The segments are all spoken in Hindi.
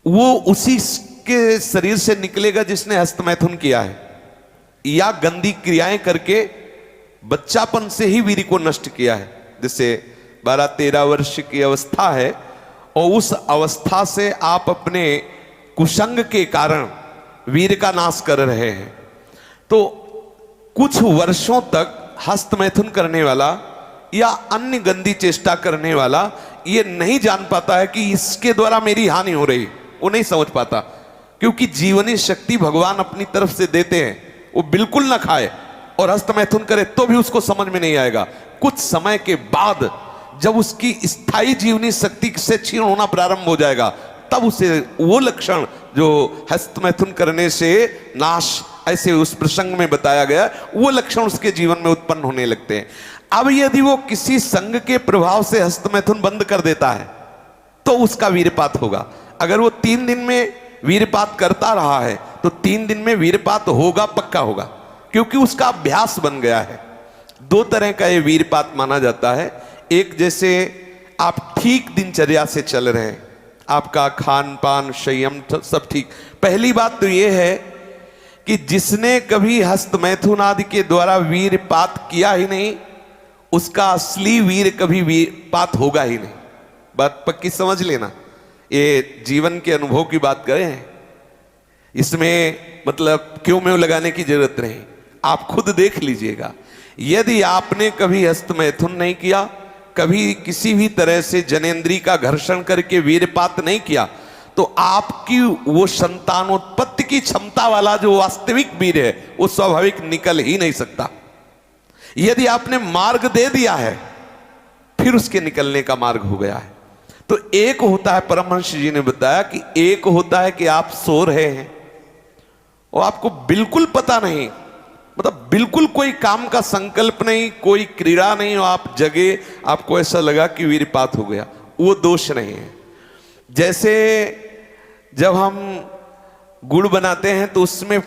वो उसी के शरीर से निकलेगा जिसने हस्तमैथुन किया है, या गंदी क्रियाएं करके बच्चापन से ही वीर्य को नष्ट किया है। जैसे 12-13 वर्ष की अवस्था है और उस अवस्था से आप अपने कुसंग के कारण वीर्य का नाश कर रहे हैं, तो कुछ वर्षों तक हस्तमैथुन करने वाला या अन्य गंदी चेष्टा करने वाला ये नहीं जान पाता है कि इसके द्वारा मेरी हानि हो रही, वो नहीं समझ पाता, क्योंकि जीवनी शक्ति भगवान अपनी तरफ से देते हैं। वो बिल्कुल ना खाए और हस्तमैथुन करे तो भी उसको समझ में नहीं आएगा। कुछ समय के बाद जब उसकी स्थायी जीवनी शक्ति से क्षीण होना प्रारंभ हो जाएगा, तब उसे वो लक्षण जो हस्तमैथुन करने से नाश ऐसे उस प्रसंग में बताया गया, वो लक्षण उसके जीवन में उत्पन्न होने लगते हैं। अब यदि वो किसी संग के प्रभाव से हस्तमैथुन बंद कर देता है तो उसका वीरपात होगा। अगर वो 3 दिन में वीरपात करता रहा है तो 3 दिन में वीरपात होगा, पक्का होगा, क्योंकि उसका अभ्यास बन गया है। 2 तरह का ये वीरपात माना जाता है। एक, जैसे आप ठीक दिनचर्या से चल रहे हैं, आपका खान पान संयम सब ठीक। पहली बात तो ये है कि जिसने कभी हस्तमैथुन आदि के द्वारा वीरपात किया ही नहीं, उसका असली वीर कभी वीरपात होगा ही नहीं। बात पक्की समझ लेना, ये जीवन के अनुभव की बात करें, इसमें मतलब क्यों में लगाने की जरूरत नहीं, आप खुद देख लीजिएगा। यदि आपने कभी हस्तमैथुन नहीं किया, कभी किसी भी तरह से जनेंद्री का घर्षण करके वीरपात नहीं किया, तो आपकी वो संतानोत्पत्ति की क्षमता वाला जो वास्तविक वीर है वो स्वाभाविक निकल ही नहीं सकता। यदि आपने मार्ग दे दिया है, फिर उसके निकलने का मार्ग हो गया है। तो एक होता है, परमहंस जी ने बताया कि एक होता है कि आप सो रहे हैं और आपको बिल्कुल पता नहीं, मतलब बिल्कुल कोई काम का संकल्प नहीं, कोई क्रीड़ा नहीं, और आप जगे, आपको ऐसा लगा कि वीरपात हो गया, वो दोष नहीं है। जैसे जब हम गुड़ बनाते हैं तो उसमें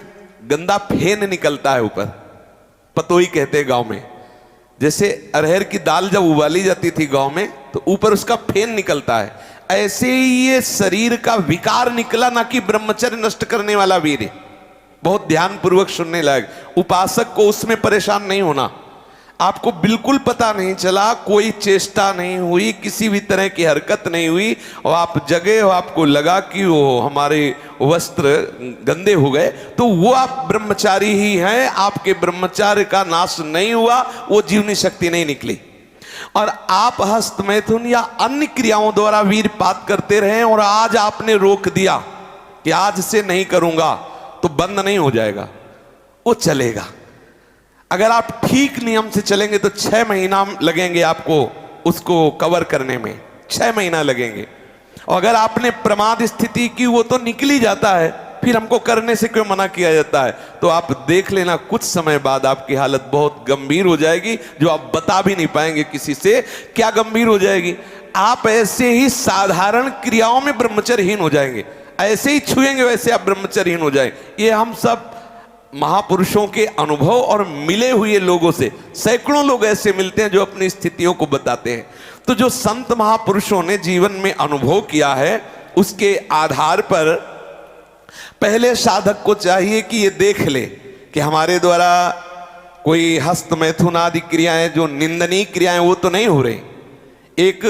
गंदा फेन निकलता है ऊपर, पतोई कहते हैं गांव में। जैसे अरहर की दाल जब उबाली जाती थी गांव में तो ऊपर उसका फेन निकलता है, ऐसे ही ये शरीर का विकार निकला, ना कि ब्रह्मचर्य नष्ट करने वाला वीर। बहुत ध्यान पूर्वक सुनने लायक। उपासक को उसमें परेशान नहीं होना। आपको बिल्कुल पता नहीं चला, कोई चेष्टा नहीं हुई, किसी भी तरह की हरकत नहीं हुई, और आप जगे हो, आपको लगा कि वो हमारे वस्त्र गंदे हो गए, तो वो आप ब्रह्मचारी ही हैं, आपके ब्रह्मचार्य का नाश नहीं हुआ, वो जीवनी शक्ति नहीं निकली। और आप हस्तमैथुन या अन्य क्रियाओं द्वारा वीरपात करते रहे और आज आपने रोक दिया कि आज से नहीं करूंगा, तो बंद नहीं हो जाएगा, वो चलेगा। अगर आप ठीक नियम से चलेंगे तो 6 महीना लगेंगे आपको उसको कवर करने में, 6 महीना लगेंगे। और अगर आपने प्रमाद स्थिति की, वो तो निकल ही जाता है, फिर हमको करने से क्यों मना किया जाता है? तो आप देख लेना, कुछ समय बाद आपकी हालत बहुत गंभीर हो जाएगी, जो आप बता भी नहीं पाएंगे किसी से। क्या गंभीर हो जाएगी? आप ऐसे ही साधारण क्रियाओं में ब्रह्मचर्यहीन हो जाएंगे, ऐसे ही छुएंगे वैसे आप ब्रह्मचर्यहीन हो जाएंगे। ये हम सब महापुरुषों के अनुभव और मिले हुए लोगों से, सैकड़ों लोग ऐसे मिलते हैं जो अपनी स्थितियों को बताते हैं। तो जो संत महापुरुषों ने जीवन में अनुभव किया है, उसके आधार पर पहले साधक को चाहिए कि ये देख ले कि हमारे द्वारा कोई हस्तमैथुन आदि क्रियाएं, जो निंदनीय क्रियाएं, वो तो नहीं हो रही। एक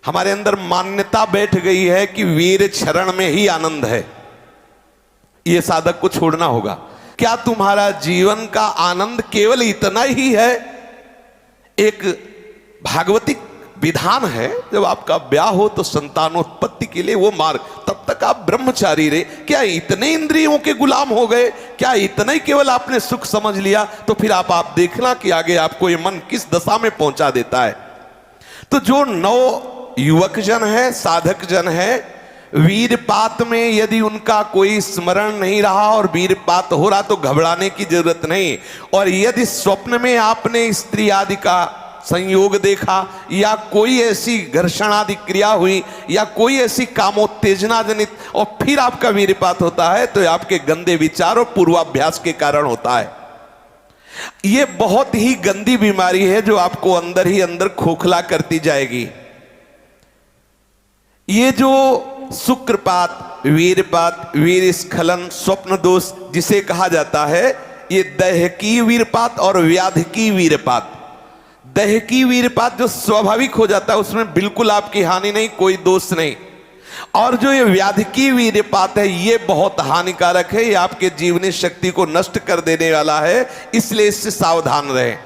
हमारे अंदर मान्यता बैठ गई है कि वीर चरण में ही आनंद है, ये साधक को छोड़ना होगा। क्या तुम्हारा जीवन का आनंद केवल इतना ही है? एक भागवतिक विधान है, जब आपका ब्याह हो तो संतानोत्पत्ति के लिए वो मार्ग, तब तक आप ब्रह्मचारी रहे। क्या इतने इंद्रियों के गुलाम हो गए? क्या इतना ही केवल आपने सुख समझ लिया? तो फिर आप देखना कि आगे आपको ये मन किस दशा में पहुंचा देता है। तो जो नव युवक जन है, साधक जन है, वीरपात में यदि उनका कोई स्मरण नहीं रहा और वीरपात हो रहा, तो घबराने की जरूरत नहीं। और यदि स्वप्न में आपने स्त्री आदि का संयोग देखा, या कोई ऐसी घर्षण आदि क्रिया हुई, या कोई ऐसी कामोत्तेजना जनित, और फिर आपका वीरपात होता है, तो आपके गंदे विचार और पूर्वाभ्यास के कारण होता है। ये बहुत ही गंदी बीमारी है जो आपको अंदर ही अंदर खोखला करती जाएगी। ये जो शुक्रपात, वीरपात, वीर स्खलन, स्वप्न दोष जिसे कहा जाता है, ये दैहिकी वीरपात और व्याधिकी वीरपात। दैहिकी वीरपात जो स्वाभाविक हो जाता है उसमें बिल्कुल आपकी हानि नहीं, कोई दोष नहीं। और जो ये व्याधिकी वीरपात है ये बहुत हानिकारक है, ये आपके जीवनी शक्ति को नष्ट कर देने वाला है, इसलिए इससे सावधान रहें।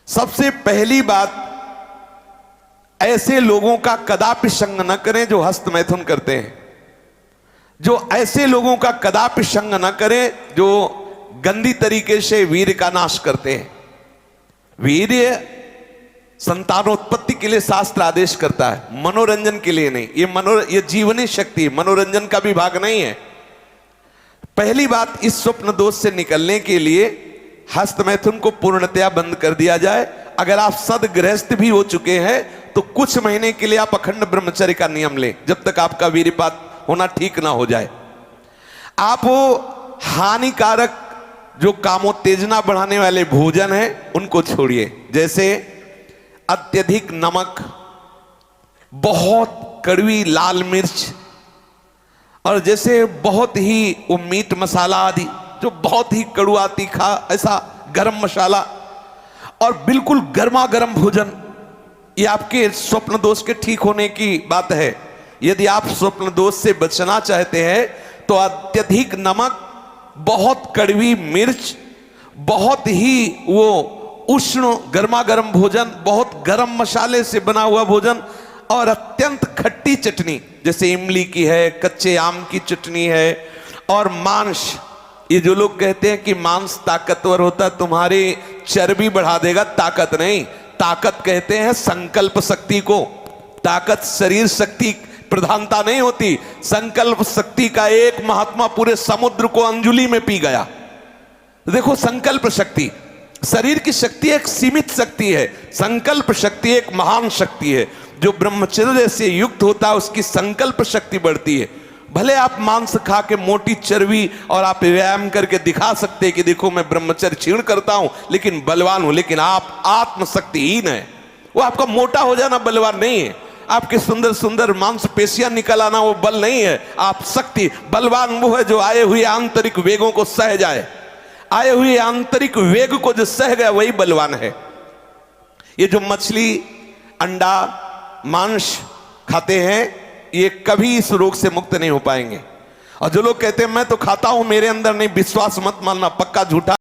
सबसे पहली बात, ऐसे लोगों का कदापि संग न करें जो हस्त मैथुन करते हैं। जो ऐसे लोगों का कदापि संग न करें जो गंदी तरीके से वीर का नाश करते हैं। वीर संतानोत्पत्ति के लिए शास्त्र आदेश करता है, मनोरंजन के लिए नहीं। ये जीवनी शक्ति मनोरंजन का भी भाग नहीं है। पहली बात, इस स्वप्न दोष से निकलने के लिए हस्त मैथुन को पूर्णतया बंद कर दिया जाए। अगर आप सदगृहस्थ भी हो चुके हैं तो कुछ महीने के लिए आप अखंड ब्रह्मचर्य का नियम लें, जब तक आपका वीरपात होना ठीक ना हो जाए। आप वो हानिकारक जो कामोत्तेजना बढ़ाने वाले भोजन है उनको छोड़िए, जैसे अत्यधिक नमक, बहुत कड़वी लाल मिर्च, और जैसे बहुत ही वो मीट मसाला आदि जो बहुत ही कड़वा तीखा, ऐसा गरम मसाला, और बिल्कुल गर्मा गर्म भोजन, ये आपके स्वप्न दोष के ठीक होने की बात है। यदि आप स्वप्न दोष से बचना चाहते हैं तो अत्यधिक नमक, बहुत कड़वी मिर्च, बहुत ही वो उष्ण गर्मा गर्म भोजन, बहुत गर्म मसाले से बना हुआ भोजन, और अत्यंत खट्टी चटनी जैसे इमली की है, कच्चे आम की चटनी है, और मांस। ये जो लोग कहते हैं कि मांस ताकतवर होता है, तुम्हारी चर्बी बढ़ा देगा, ताकत नहीं। ताकत कहते हैं संकल्प शक्ति को। ताकत शरीर शक्ति प्रधानता नहीं होती। संकल्प शक्ति का एक महात्मा पूरे समुद्र को अंजुलि में पी गया। देखो, संकल्प शक्ति, शरीर की शक्ति एक सीमित शक्ति है, संकल्प शक्ति एक महान शक्ति है। जो ब्रह्मचर्य से युक्त होता है उसकी संकल्प शक्ति बढ़ती है। भले आप मांस खा के मोटी चर्बी और आप व्यायाम करके दिखा सकते हैं कि देखो मैं ब्रह्मचर्य क्षीण करता हूं लेकिन बलवान हूं, लेकिन आप आत्मशक्तिहीन है। वो आपका मोटा हो जाना बलवान नहीं है, आपके सुंदर सुंदर मांसपेशियां निकल आना वो बल नहीं है। आप शक्ति, बलवान वो है जो आए हुए आंतरिक वेगों को सह जाए। आए हुए आंतरिक वेग को जो सह गया वही बलवान है। ये जो मछली, अंडा, मांस खाते हैं ये कभी इस रोग से मुक्त नहीं हो पाएंगे। और जो लोग कहते हैं मैं तो खाता हूं, मेरे अंदर नहीं, विश्वास मत मानना, पक्का झूठा।